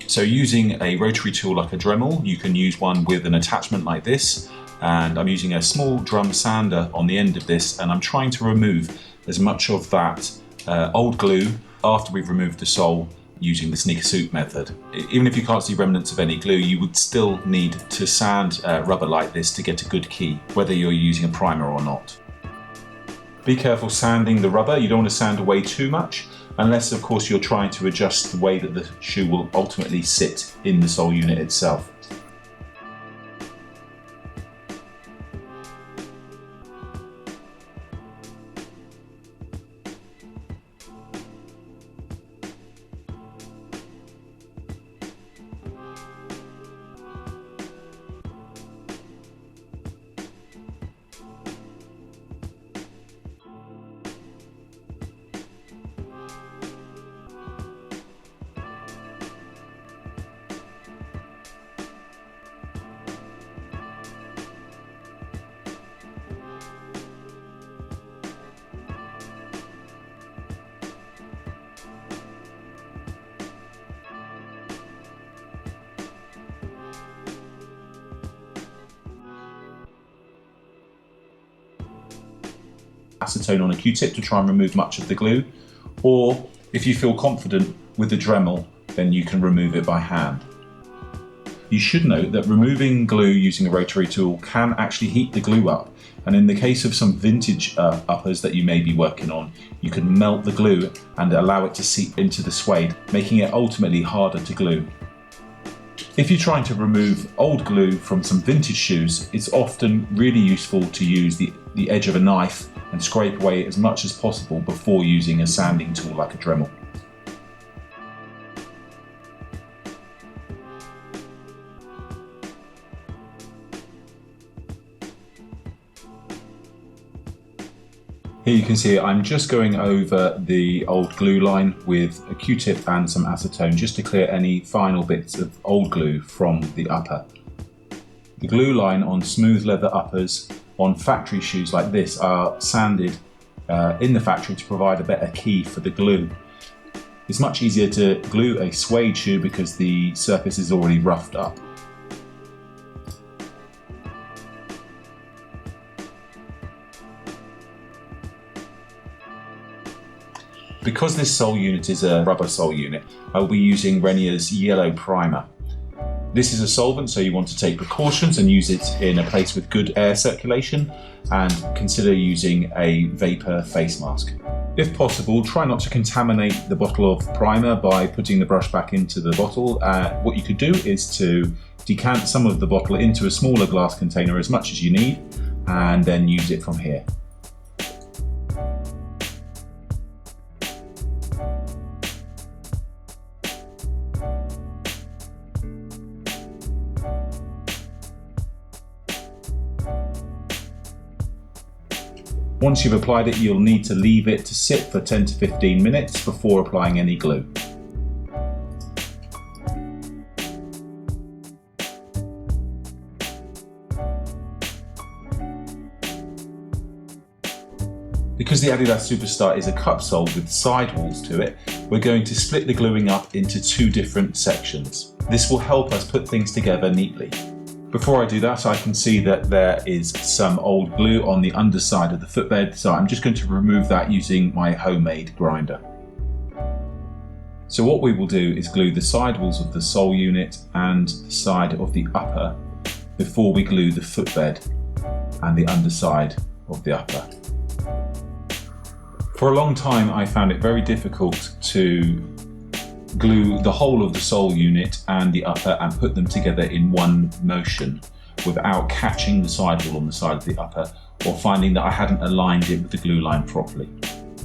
So using a rotary tool like a Dremel, you can use one with an attachment like this, and I'm using a small drum sander on the end of this, and I'm trying to remove as much of that old glue after we've removed the sole using the sneaker suit method. Even if you can't see remnants of any glue, you would still need to sand rubber like this to get a good key, whether you're using a primer or not. Be careful sanding the rubber. You don't want to sand away too much, unless of course you're trying to adjust the way that the shoe will ultimately sit in the sole unit itself. Acetone on a Q-tip to try and remove much of the glue, or if you feel confident with the Dremel, then you can remove it by hand. You should note that removing glue using a rotary tool can actually heat the glue up, and in the case of some vintage uppers that you may be working on, you can melt the glue and allow it to seep into the suede, making it ultimately harder to glue. If you're trying to remove old glue from some vintage shoes, it's often really useful to use the edge of a knife and scrape away as much as possible before using a sanding tool like a Dremel. Here you can see I'm just going over the old glue line with a Q-tip and some acetone just to clear any final bits of old glue from the upper. The glue line on smooth leather uppers on factory shoes like this are sanded in the factory to provide a better key for the glue. It's much easier to glue a suede shoe because the surface is already roughed up. Because this sole unit is a rubber sole unit, I will be using Rennier's yellow primer. This is a solvent, so you want to take precautions and use it in a place with good air circulation, and consider using a vapor face mask. If possible, try not to contaminate the bottle of primer by putting the brush back into the bottle. What you could do is to decant some of the bottle into a smaller glass container as much as you need, and then use it from here. Once you've applied it, you'll need to leave it to sit for 10 to 15 minutes before applying any glue. Because the Adidas Superstar is a cup sole with sidewalls to it, we're going to split the gluing up into two different sections. This will help us put things together neatly. Before I do that, I can see that there is some old glue on the underside of the footbed, so I'm just going to remove that using my homemade grinder. So what we will do is glue the sidewalls of the sole unit and the side of the upper before we glue the footbed and the underside of the upper. For a long time I found it very difficult to glue the whole of the sole unit and the upper and put them together in one motion without catching the sidewall on the side of the upper or finding that I hadn't aligned it with the glue line properly.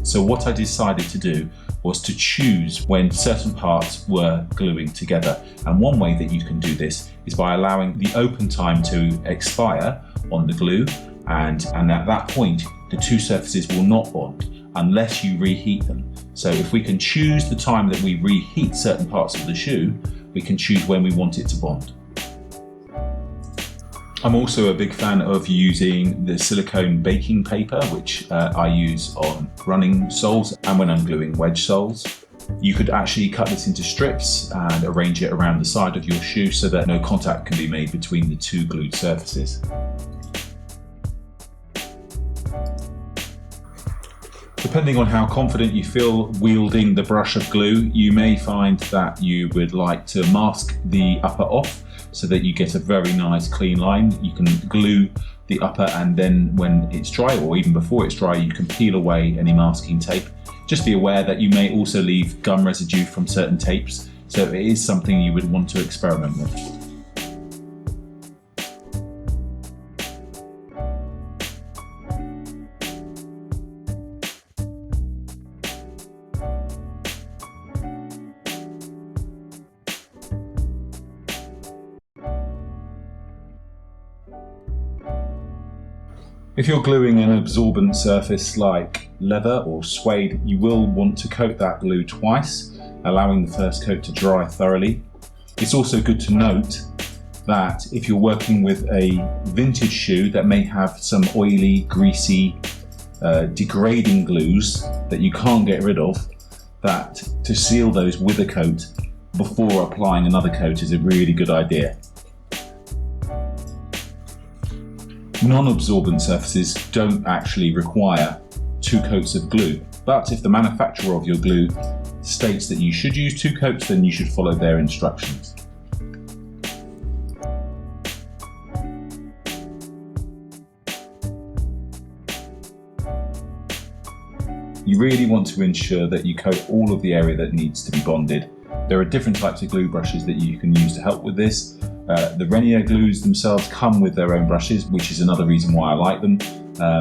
So what I decided to do was to choose when certain parts were gluing together, and one way that you can do this is by allowing the open time to expire on the glue, and at that point the two surfaces will not bond unless you reheat them. So if we can choose the time that we reheat certain parts of the shoe, we can choose when we want it to bond. I'm also a big fan of using the silicone baking paper, which I use on running soles and when I'm gluing wedge soles. You could actually cut this into strips and arrange it around the side of your shoe so that no contact can be made between the two glued surfaces. Depending on how confident you feel wielding the brush of glue, you may find that you would like to mask the upper off so that you get a very nice clean line. You can glue the upper, and then when it's dry, or even before it's dry, you can peel away any masking tape. Just be aware that you may also leave gum residue from certain tapes, so it is something you would want to experiment with. If you're gluing an absorbent surface like leather or suede, you will want to coat that glue twice, allowing the first coat to dry thoroughly. It's also good to note that if you're working with a vintage shoe that may have some oily, greasy, degrading glues that you can't get rid of, that to seal those with a coat before applying another coat is a really good idea. Non-absorbent surfaces don't actually require 2 coats of glue, but if the manufacturer of your glue states that you should use 2 coats, then you should follow their instructions. You really want to ensure that you coat all of the area that needs to be bonded. There are different types of glue brushes that you can use to help with this. The Renier glues themselves come with their own brushes, which is another reason why I like them.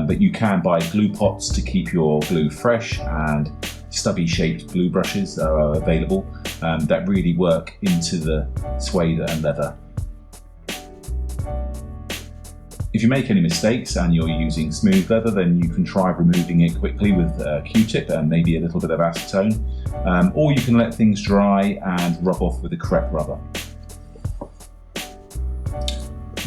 But you can buy glue pots to keep your glue fresh, and stubby shaped glue brushes are available that really work into the suede and leather. If you make any mistakes and you're using smooth leather, then you can try removing it quickly with a Q-tip and maybe a little bit of acetone, or you can let things dry and rub off with the correct rubber.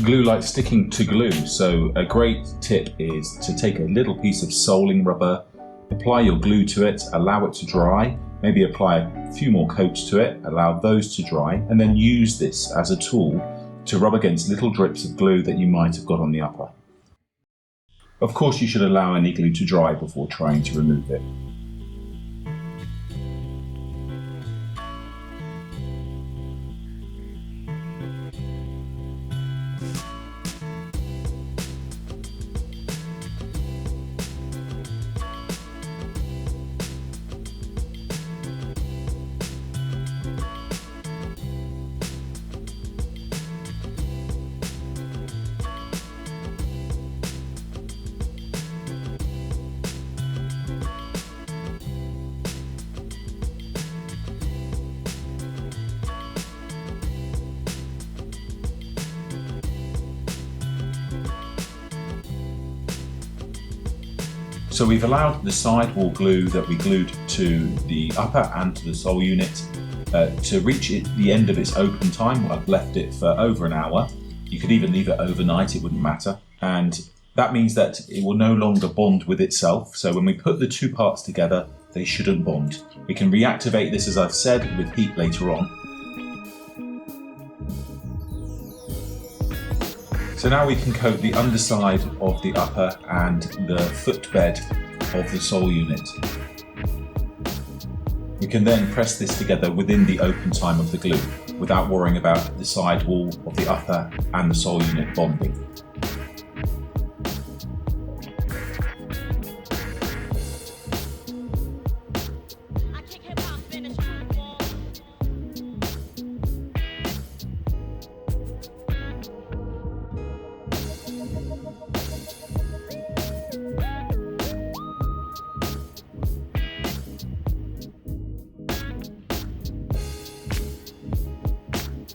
Glue likes sticking to glue, so a great tip is to take a little piece of soling rubber, apply your glue to it, allow it to dry, maybe apply a few more coats to it, allow those to dry, and then use this as a tool to rub against little drips of glue that you might have got on the upper. Of course, you should allow any glue to dry before trying to remove it. So we've allowed the sidewall glue that we glued to the upper and to the sole unit to reach the end of its open time. I've left it for over an hour. You could even leave it overnight, it wouldn't matter. And that means that it will no longer bond with itself. So when we put the 2 parts together, they shouldn't bond. We can reactivate this, as I've said, with heat later on. So now we can coat the underside of the upper and the footbed of the sole unit. We can then press this together within the open time of the glue without worrying about the side wall of the upper and the sole unit bonding.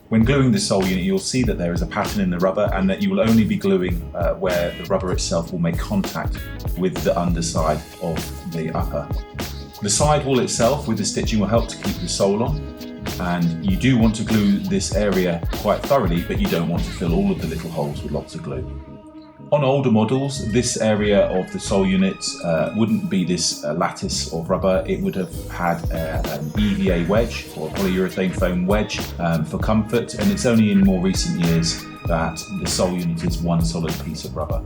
When gluing the sole unit, you'll see that there is a pattern in the rubber, and that you will only be gluing where the rubber itself will make contact with the underside of the upper. The sidewall itself with the stitching will help to keep the sole on, and you do want to glue this area quite thoroughly, but you don't want to fill all of the little holes with lots of glue. On older models, this area of the sole unit wouldn't be this lattice of rubber. It would have had an EVA wedge or polyurethane foam wedge for comfort, and it's only in more recent years that the sole unit is one solid piece of rubber.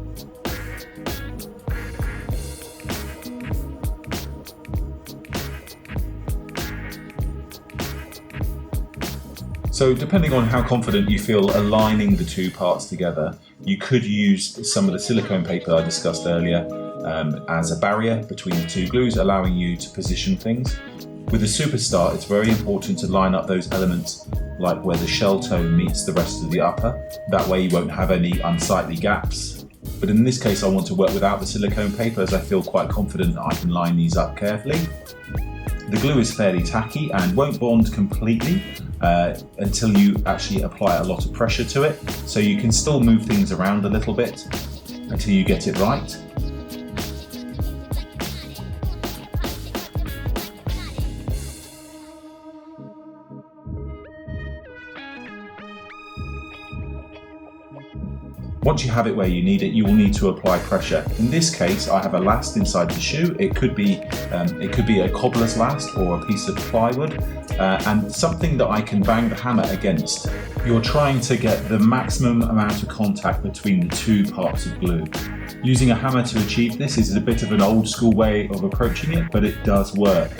So depending on how confident you feel aligning the two parts together, you could use some of the silicone paper I discussed earlier as a barrier between the two glues, allowing you to position things. With the Superstar, it's very important to line up those elements like where the shell toe meets the rest of the upper. That way you won't have any unsightly gaps. But in this case, I want to work without the silicone paper as I feel quite confident that I can line these up carefully. The glue is fairly tacky and won't bond completely until you actually apply a lot of pressure to it. So you can still move things around a little bit until you get it right. Once you have it where you need it, you will need to apply pressure. In this case, I have a last inside the shoe. It could be a cobbler's last or a piece of plywood, and something that I can bang the hammer against. You're trying to get the maximum amount of contact between the two parts of glue. Using a hammer to achieve this is a bit of an old school way of approaching it, but it does work.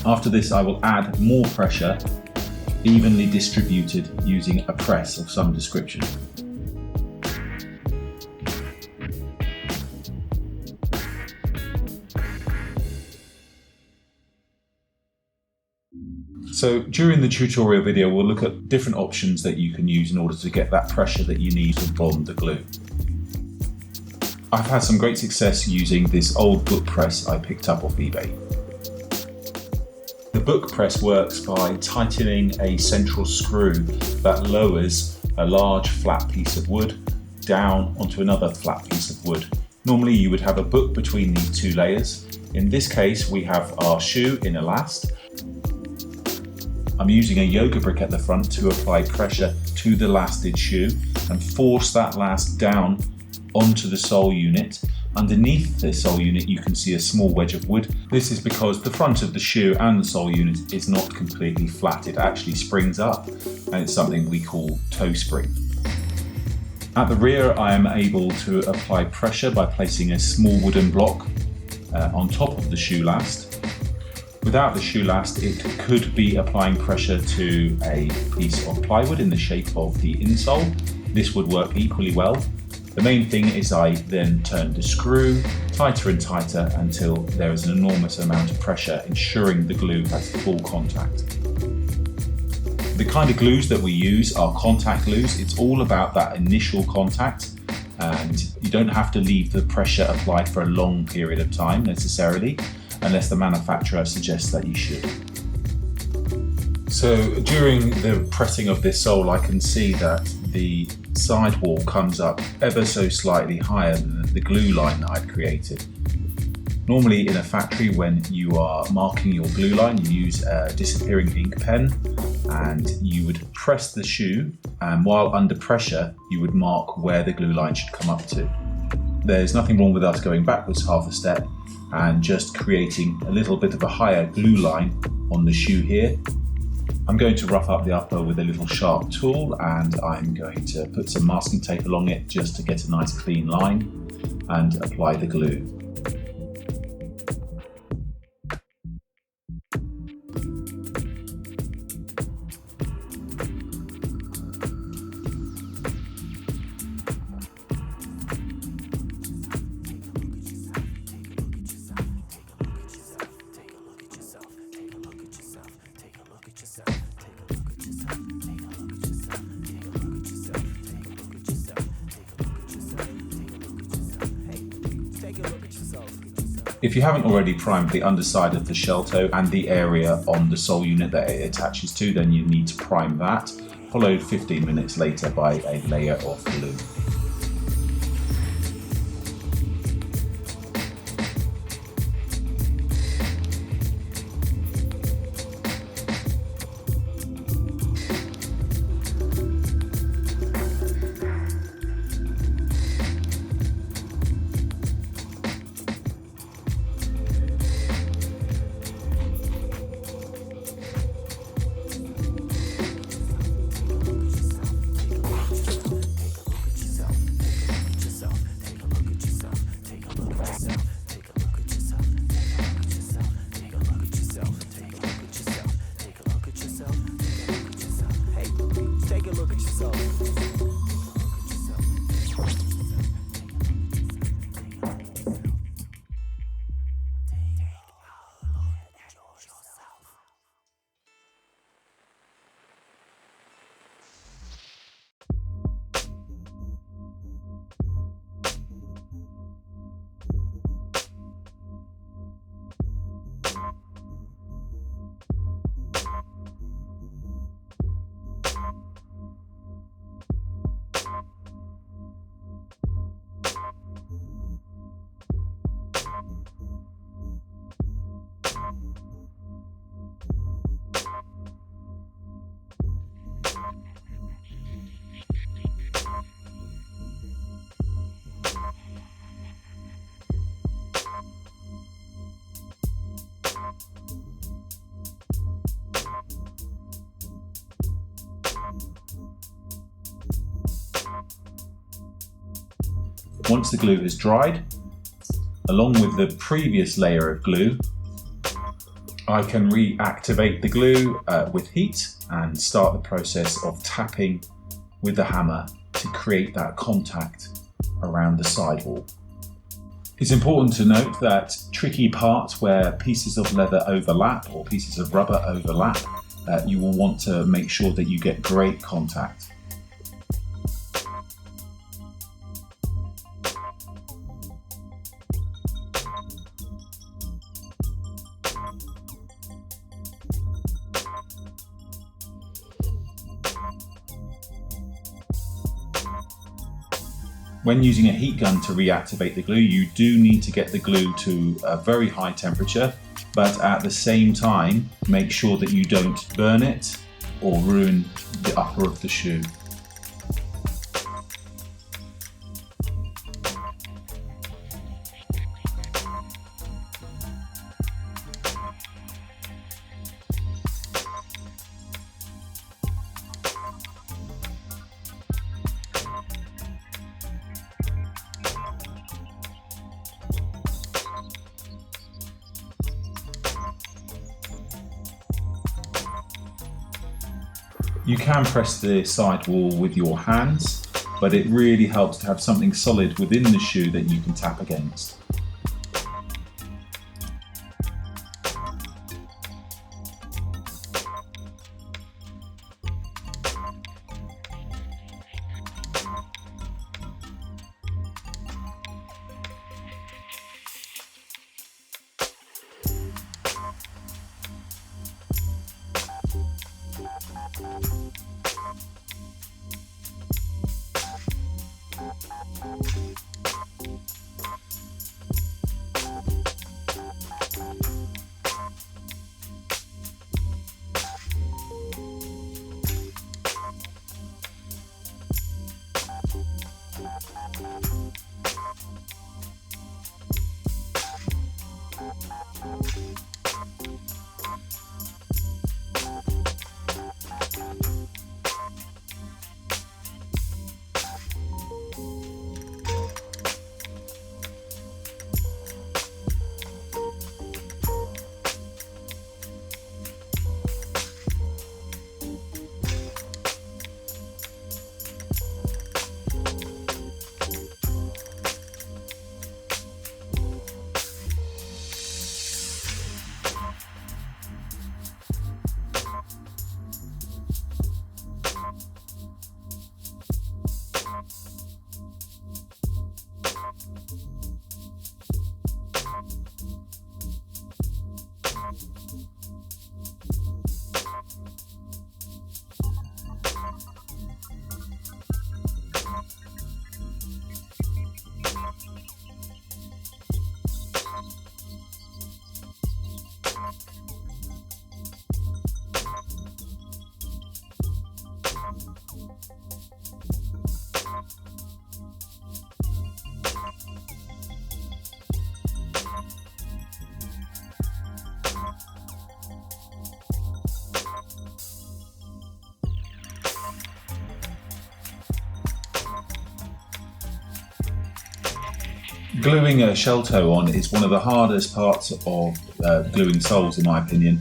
After this, I will add more pressure, evenly distributed using a press of some description. So during the tutorial video, we'll look at different options that you can use in order to get that pressure that you need to bond the glue. I've had some great success using this old book press I picked up off eBay. The book press works by tightening a central screw that lowers a large flat piece of wood down onto another flat piece of wood. Normally you would have a book between these two layers. In this case, we have our shoe in a last. I'm using a yoga brick at the front to apply pressure to the lasted shoe and force that last down onto the sole unit. Underneath the sole unit you can see a small wedge of wood. This is because the front of the shoe and the sole unit is not completely flat. It actually springs up, and it's something we call toe spring. At the rear, I am able to apply pressure by placing a small wooden block on top of the shoe last. Without the shoe last, it could be applying pressure to a piece of plywood in the shape of the insole. This would work equally well. The main thing is I then turn the screw tighter and tighter until there is an enormous amount of pressure, ensuring the glue has full contact. The kind of glues that we use are contact glues. It's all about that initial contact, and you don't have to leave the pressure applied for a long period of time necessarily, unless the manufacturer suggests that you should. So during the pressing of this sole, I can see that the sidewall comes up ever so slightly higher than the glue line that I've created. Normally in a factory, when you are marking your glue line, you use a disappearing ink pen and you would press the shoe, and while under pressure you would mark where the glue line should come up to. There's nothing wrong with us going backwards half a step and just creating a little bit of a higher glue line on the shoe here. I'm going to rough up the upper with a little sharp tool, and I'm going to put some masking tape along it just to get a nice clean line and apply the glue. If you haven't already primed the underside of the shell toe and the area on the sole unit that it attaches to, then you need to prime that, followed 15 minutes later by a layer of glue. look at yourself. Once the glue has dried, along with the previous layer of glue, I can reactivate the glue with heat and start the process of tapping with the hammer to create that contact around the sidewall. It's important to note that tricky parts where pieces of leather overlap or pieces of rubber overlap, you will want to make sure that you get great contact. When using a heat gun to reactivate the glue, you do need to get the glue to a very high temperature, but at the same time, make sure that you don't burn it or ruin the upper of the shoe. You can press the sidewall with your hands, but it really helps to have something solid within the shoe that you can tap against. Gluing a shell toe on is one of the hardest parts of gluing soles, in my opinion.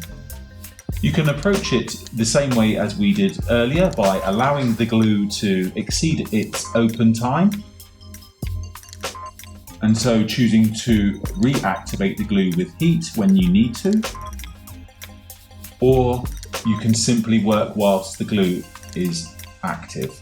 You can approach it the same way as we did earlier by allowing the glue to exceed its open time, and so choosing to reactivate the glue with heat when you need to, or you can simply work whilst the glue is active.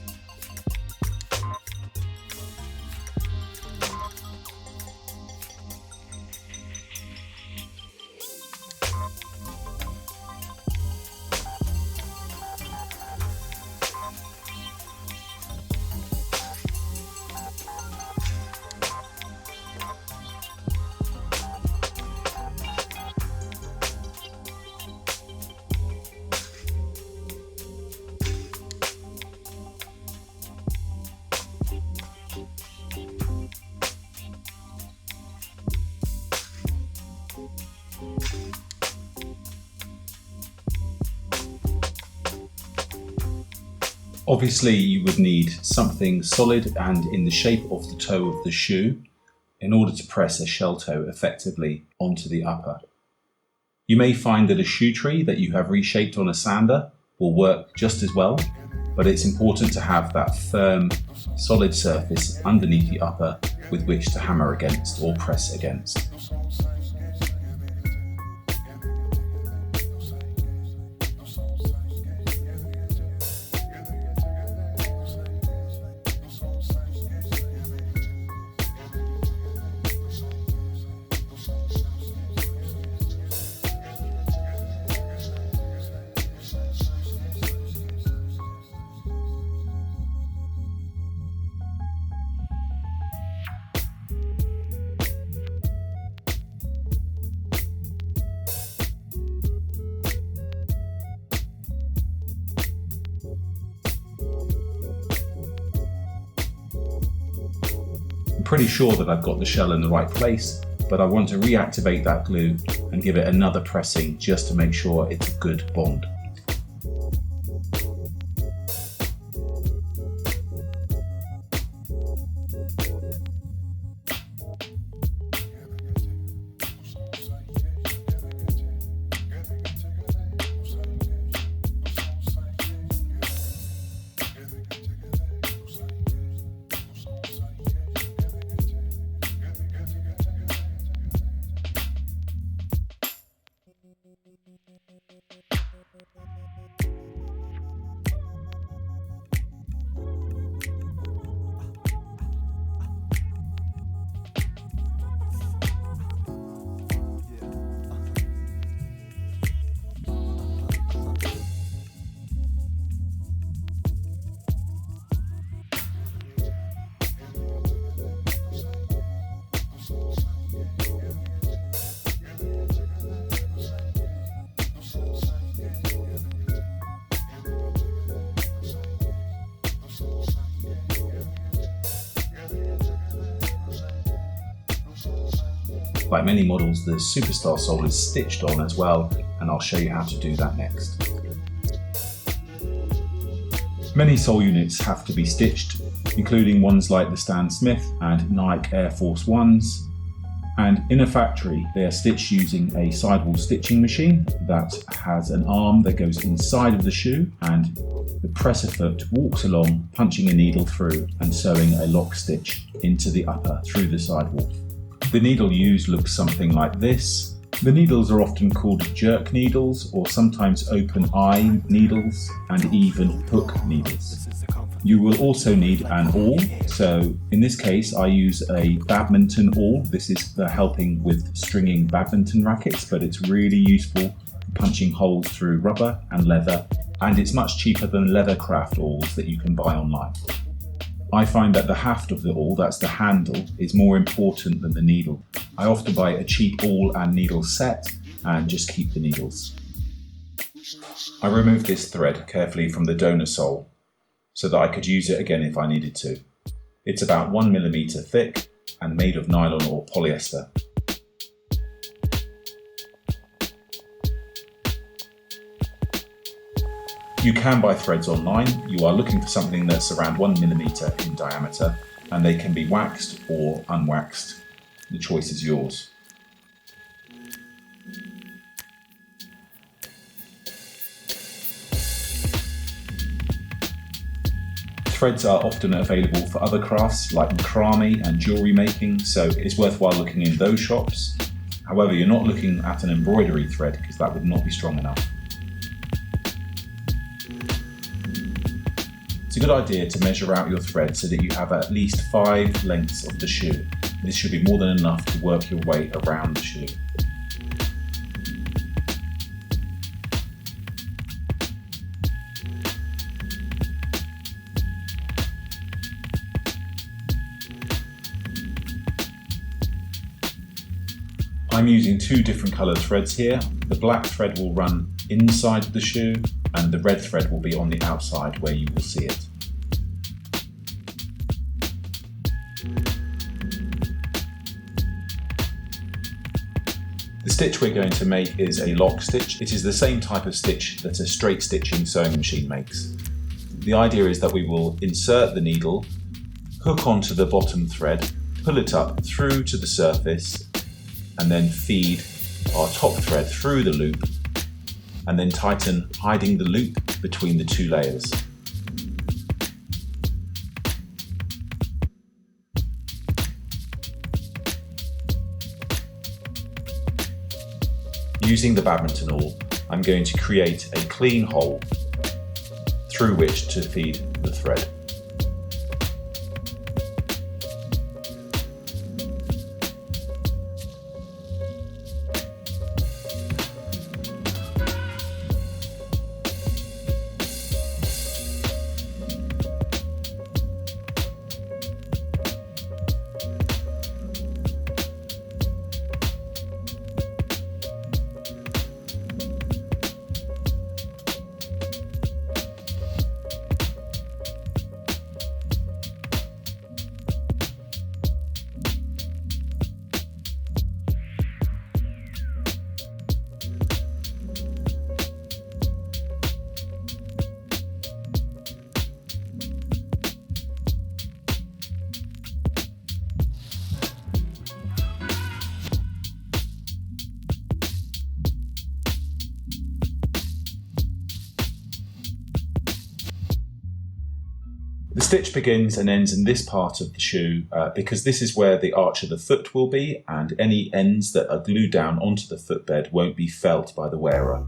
Obviously, you would need something solid and in the shape of the toe of the shoe in order to press a shell toe effectively onto the upper. You may find that a shoe tree that you have reshaped on a sander will work just as well, but it's important to have that firm, solid surface underneath the upper with which to hammer against or press against. I'm pretty sure that I've got the shell in the right place, but I want to reactivate that glue and give it another pressing just to make sure it's a good bond. Like many models, the Superstar sole is stitched on as well, and I'll show you how to do that next. Many sole units have to be stitched, including ones like the Stan Smith and Nike Air Force Ones. And in a factory, they are stitched using a sidewall stitching machine that has an arm that goes inside of the shoe, and the presser foot walks along, punching a needle through and sewing a lock stitch into the upper through the sidewall. The needle used looks something like this. The needles are often called jerk needles, or sometimes open eye needles, and even hook needles. You will also need an awl, so in this case I use a badminton awl. This is for helping with stringing badminton rackets, but it's really useful for punching holes through rubber and leather, and it's much cheaper than leathercraft awls that you can buy online. I find that the haft of the awl, that's the handle, is more important than the needle. I often buy a cheap awl and needle set and just keep the needles. I removed this thread carefully from the donor sole so that I could use it again if I needed to. It's about 1 mm thick and made of nylon or polyester. You can buy threads online. You are looking for something that's around 1 mm in diameter, and they can be waxed or unwaxed. The choice is yours. Threads are often available for other crafts like macrame and jewellery making, so it's worthwhile looking in those shops. However, you're not looking at an embroidery thread because that would not be strong enough. It's a good idea to measure out your thread so that you have at least 5 lengths of the shoe. This should be more than enough to work your way around the shoe. I'm using 2 different coloured threads here. The black thread will run inside the shoe and the red thread will be on the outside where you will see it. The stitch we're going to make is a lock stitch. It is the same type of stitch that a straight stitching sewing machine makes. The idea is that we will insert the needle, hook onto the bottom thread, pull it up through to the surface, and then feed our top thread through the loop and then tighten, hiding the loop between the 2 layers. Using the badminton awl, I'm going to create a clean hole through which to feed the thread. The stitch begins and ends in this part of the shoe because this is where the arch of the foot will be, and any ends that are glued down onto the footbed won't be felt by the wearer.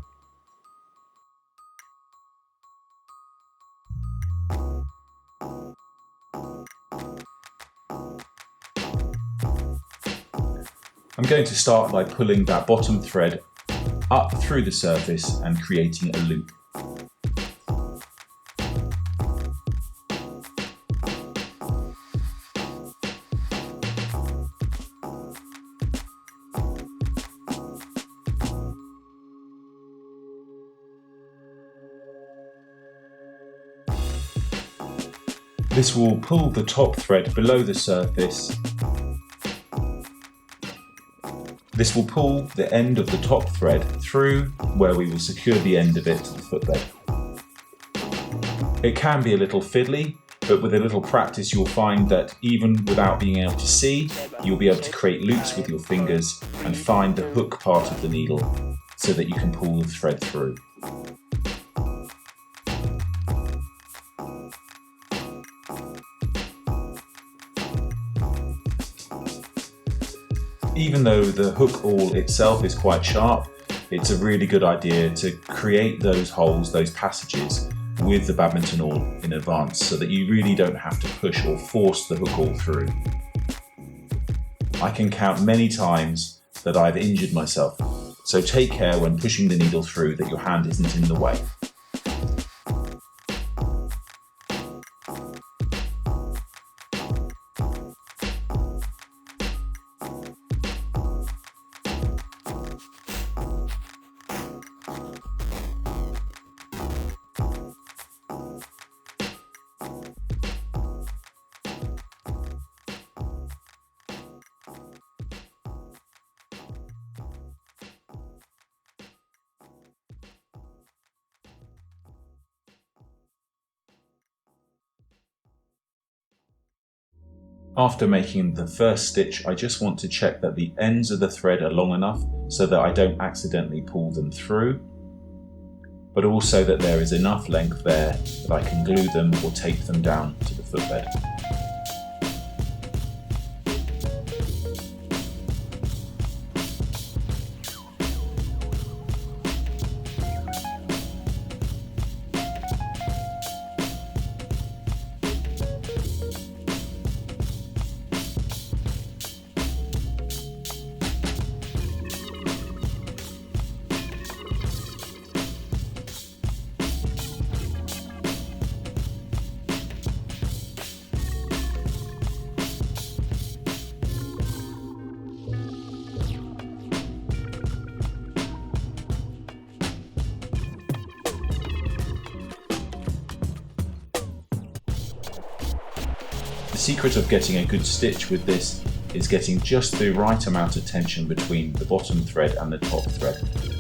I'm going to start by pulling that bottom thread up through the surface and creating a loop. This will pull the top thread below the surface. This will pull the end of the top thread through where we will secure the end of it to the footbed. It can be a little fiddly, but with a little practice you'll find that even without being able to see, you'll be able to create loops with your fingers and find the hook part of the needle so that you can pull the thread through. Even though the hook awl itself is quite sharp, it's a really good idea to create those holes, those passages, with the badminton awl in advance so that you really don't have to push or force the hook awl through. I can count many times that I've injured myself, so take care when pushing the needle through that your hand isn't in the way. After making the first stitch, I just want to check that the ends of the thread are long enough so that I don't accidentally pull them through. but also that there is enough length there that I can glue them or tape them down to the footbed. The secret of getting a good stitch with this is getting just the right amount of tension between the bottom thread and the top thread.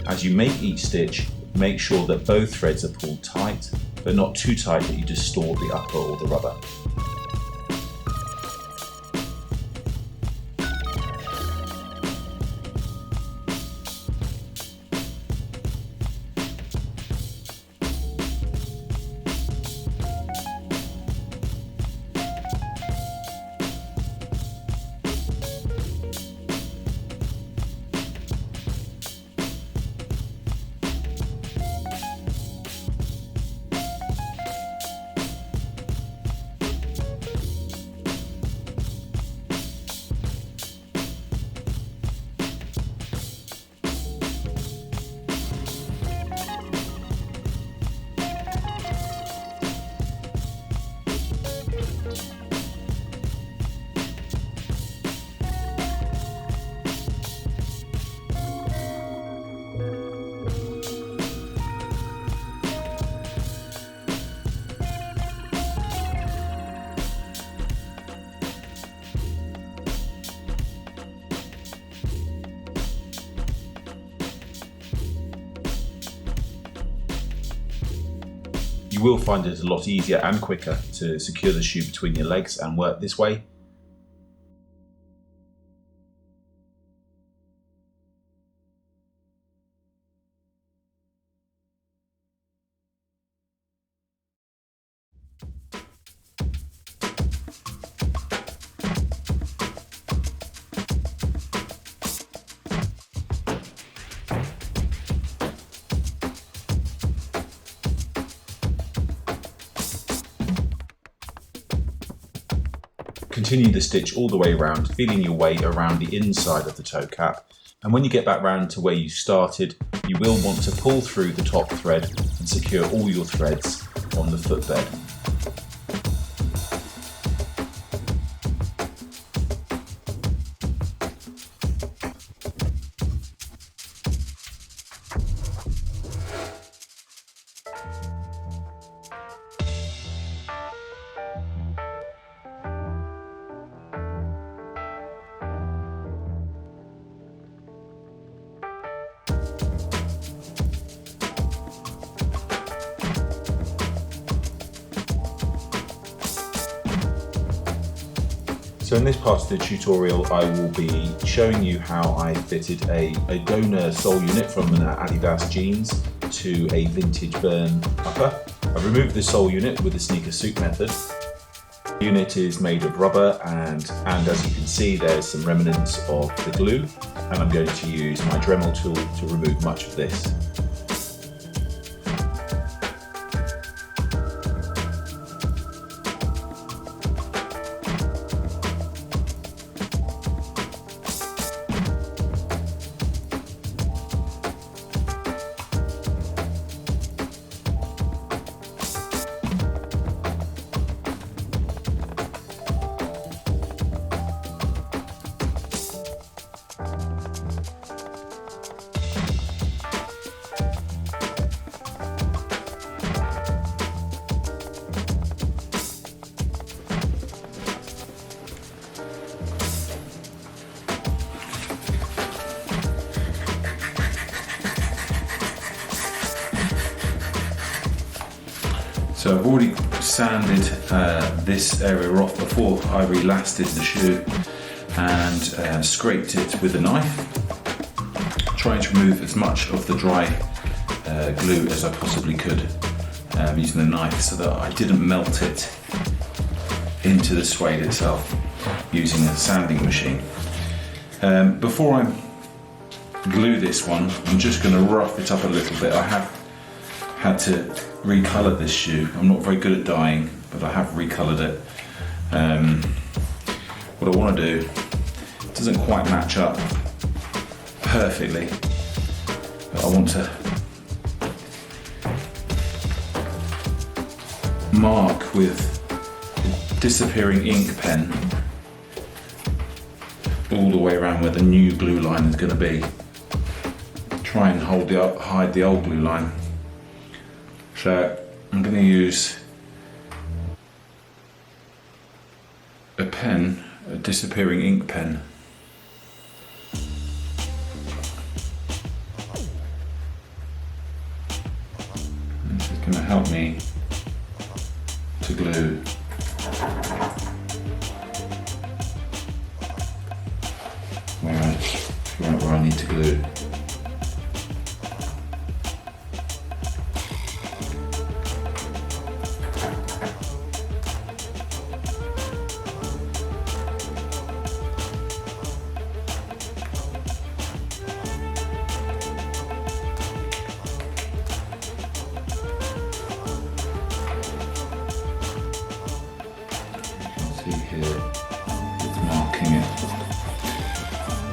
As you make each stitch, make sure that both threads are pulled tight, but not too tight that you distort the upper or the rubber. You will find it a lot easier and quicker to secure the shoe between your legs and work this way. Continue the stitch all the way around, feeling your way around the inside of the toe cap. And when you get back round to where you started, you will want to pull through the top thread and secure all your threads on the footbed. So in this part of the tutorial, I will be showing you how I fitted a donor sole unit from an Adidas jeans to a vintage Burn upper. I've removed the sole unit with the sneaker suit method. The unit is made of rubber and as you can see, there's some remnants of the glue, and I'm going to use my Dremel tool to remove much of this. So I've already sanded this area off before I relasted the shoe and scraped it with a knife, trying to remove as much of the dry glue as I possibly could using the knife so that I didn't melt it into the suede itself using a sanding machine. Before I glue this one, I'm just going to rough it up a little bit. I have had to recolour this shoe. I'm not very good at dyeing, but I have recoloured it. What I want to do, it doesn't quite match up perfectly, but I want to mark with disappearing ink pen all the way around where the new glue line is going to be. Try and hide the old glue line. So I'm going to use a pen, a disappearing ink pen. This is going to help me to glue. Where I need to glue. See here, it's marking it.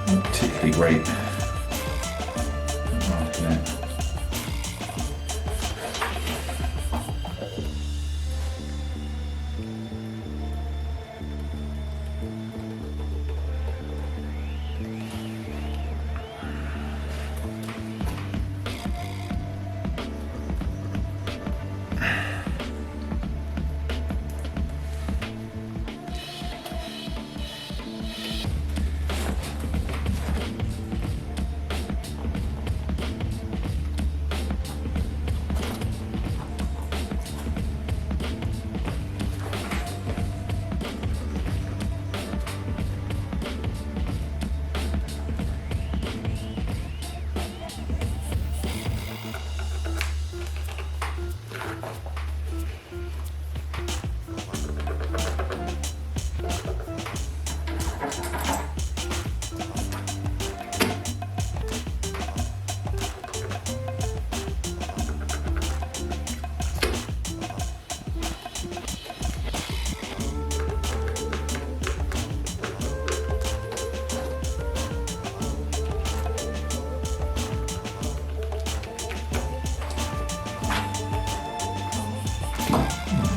Not particularly great marking it.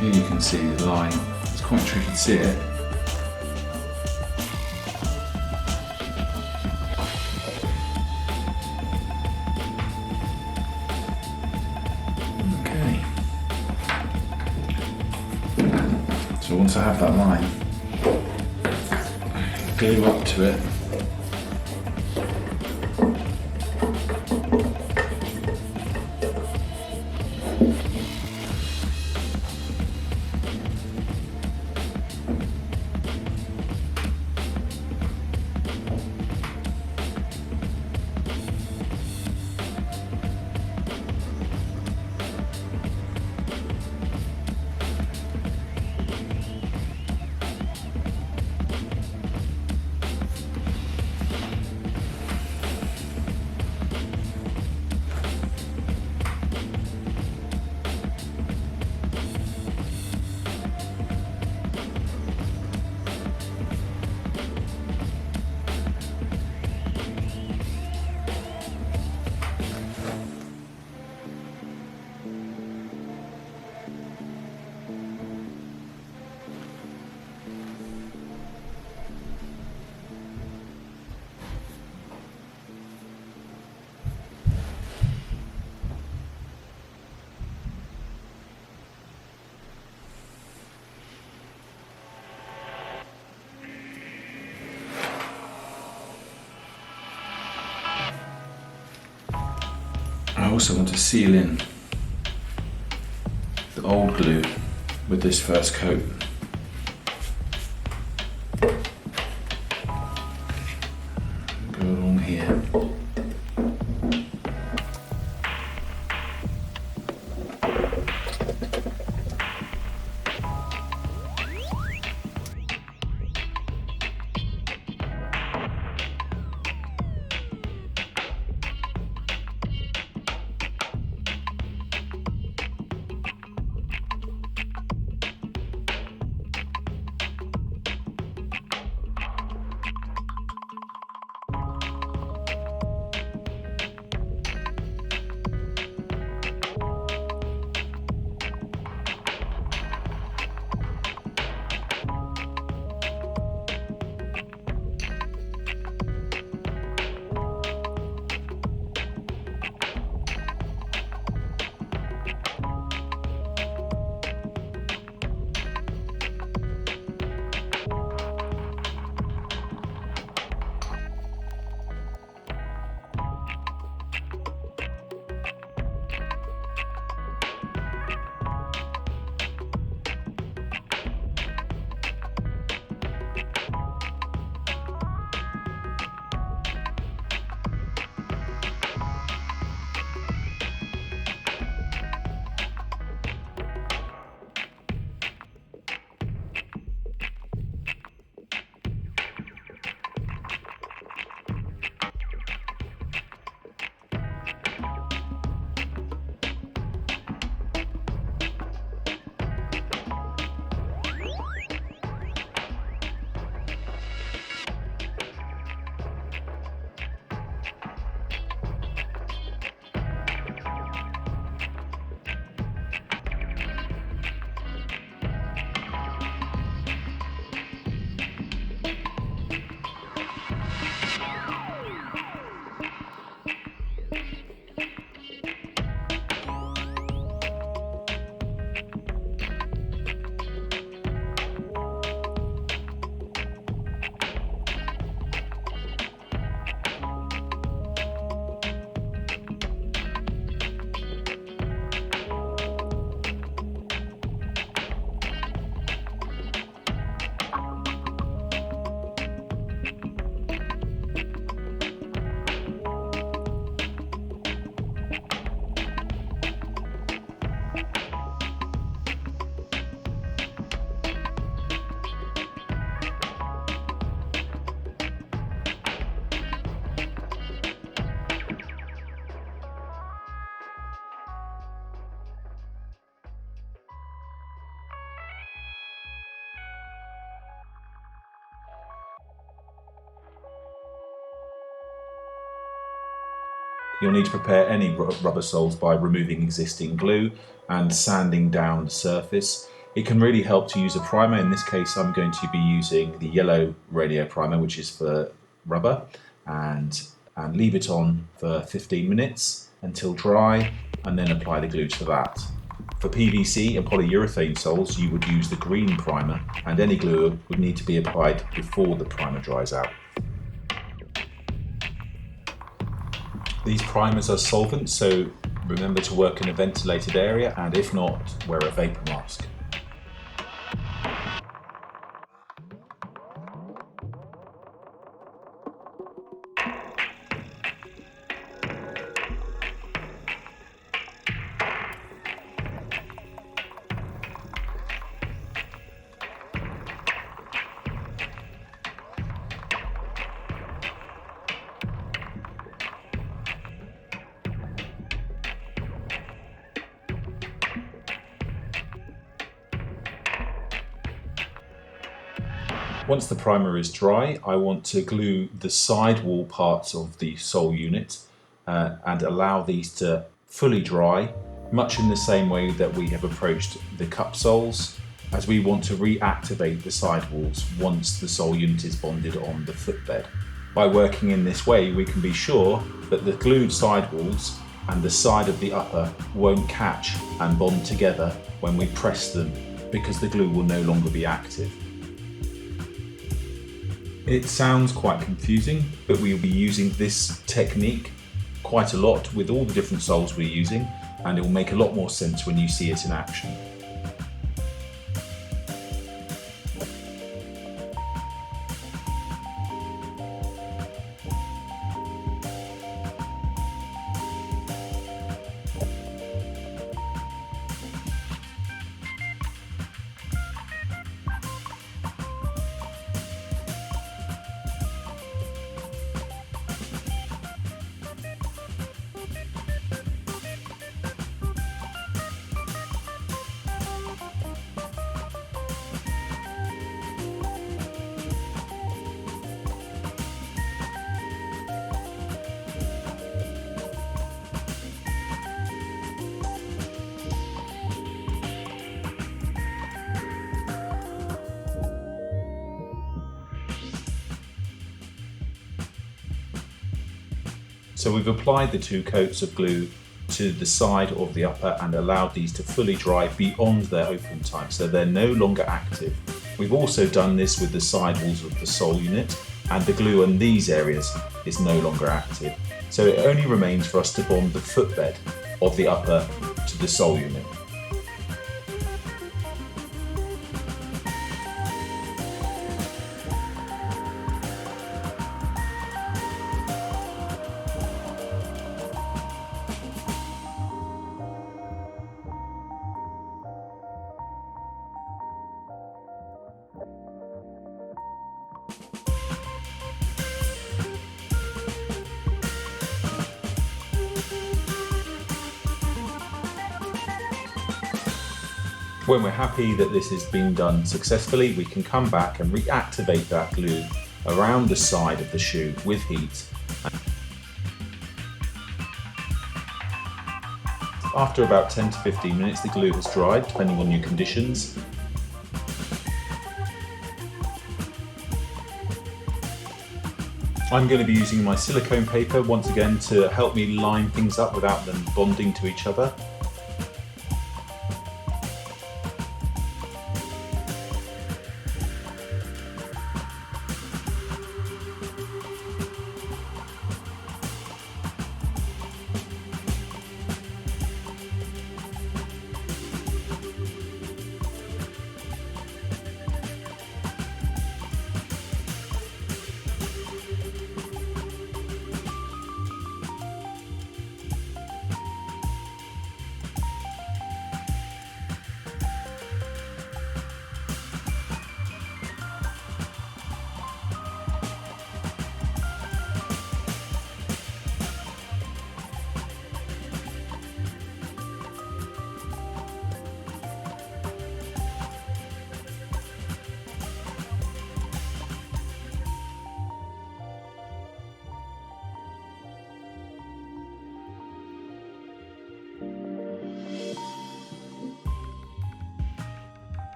Here you can see the line. It's quite tricky to see it. Okay. So once I have that line, glue up to it. I also want to seal in the old glue with this first coat. Go along here. You'll need to prepare any rubber soles by removing existing glue and sanding down the surface. It can really help to use a primer. In this case, I'm going to be using the yellow radio primer, which is for rubber, and leave it on for 15 minutes until dry, and then apply the glue to that. For PVC and polyurethane soles, you would use the green primer, and any glue would need to be applied before the primer dries out. These primers are solvents, so remember to work in a ventilated area, and if not, wear a vapor mask. Once the primer is dry, I want to glue the sidewall parts of the sole unit and allow these to fully dry, much in the same way that we have approached the cup soles, as we want to reactivate the sidewalls once the sole unit is bonded on the footbed. By working in this way, we can be sure that the glued sidewalls and the side of the upper won't catch and bond together when we press them, because the glue will no longer be active. It sounds quite confusing, but we'll be using this technique quite a lot with all the different soles we're using, and it will make a lot more sense when you see it in action. So we've applied the 2 coats of glue to the side of the upper and allowed these to fully dry beyond their open time, so they're no longer active. We've also done this with the sidewalls of the sole unit, and the glue on these areas is no longer active. So it only remains for us to bond the footbed of the upper to the sole unit. When we're happy that this has been done successfully, we can come back and reactivate that glue around the side of the shoe with heat. After about 10 to 15 minutes, the glue has dried, depending on your conditions. I'm going to be using my silicone paper once again to help me line things up without them bonding to each other.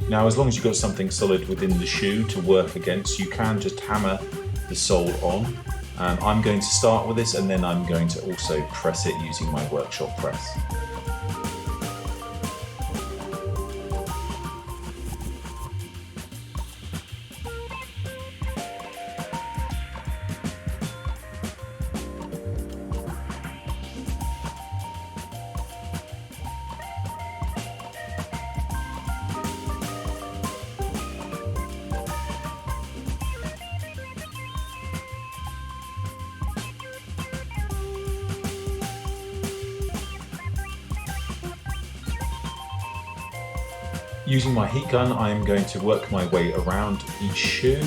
Now, as long as you've got something solid within the shoe to work against, you can just hammer the sole on. I'm going to start with this, and then I'm going to also press it using my workshop press. Using my heat gun, I am going to work my way around each shoe,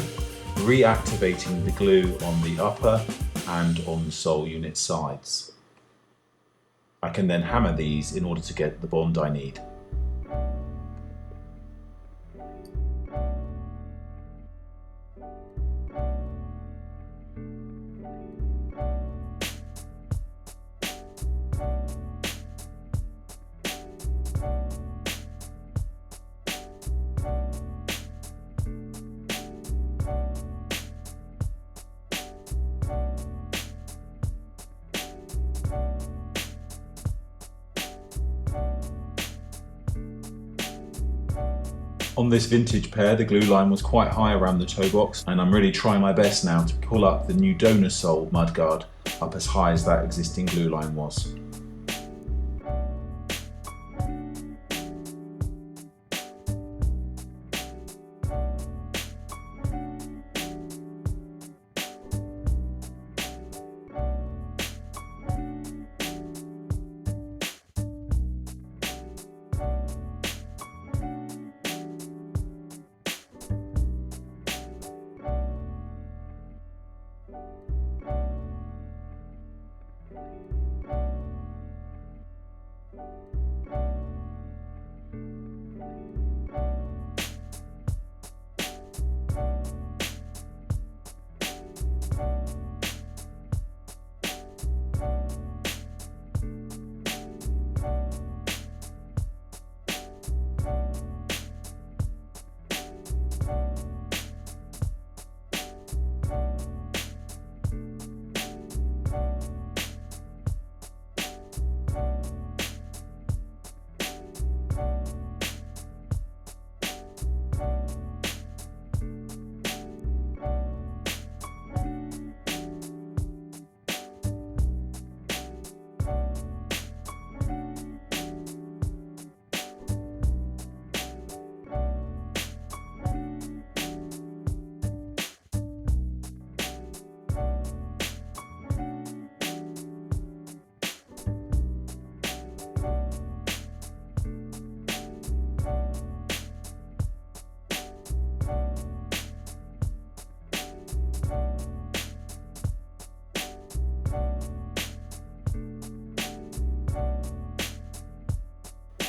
reactivating the glue on the upper and on the sole unit sides. I can then hammer these in order to get the bond I need. On this vintage pair, the glue line was quite high around the toe box, and I'm really trying my best now to pull up the new donor sole mudguard up as high as that existing glue line was.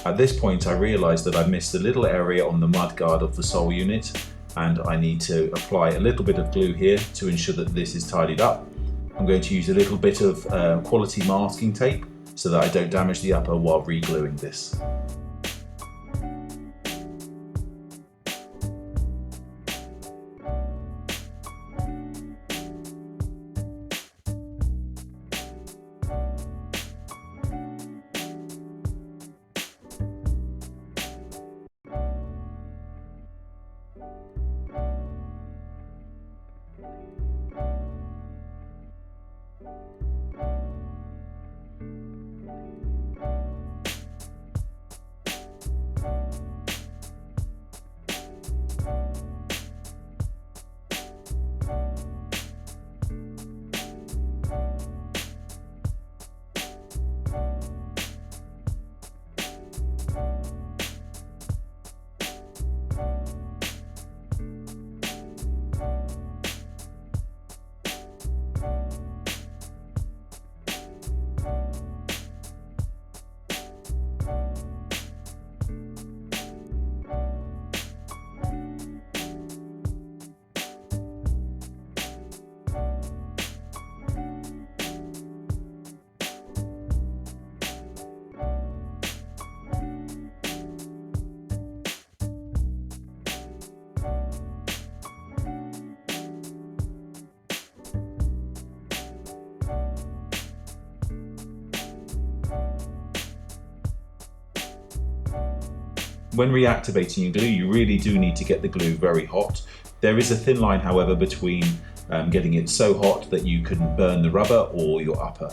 At this point, I realised that I missed a little area on the mudguard of the sole unit, and I need to apply a little bit of glue here to ensure that this is tidied up. I'm going to use a little bit of quality masking tape so that I don't damage the upper while re-gluing this. When reactivating your glue, you really do need to get the glue very hot. There is a thin line, however, between getting it so hot that you can burn the rubber or your upper.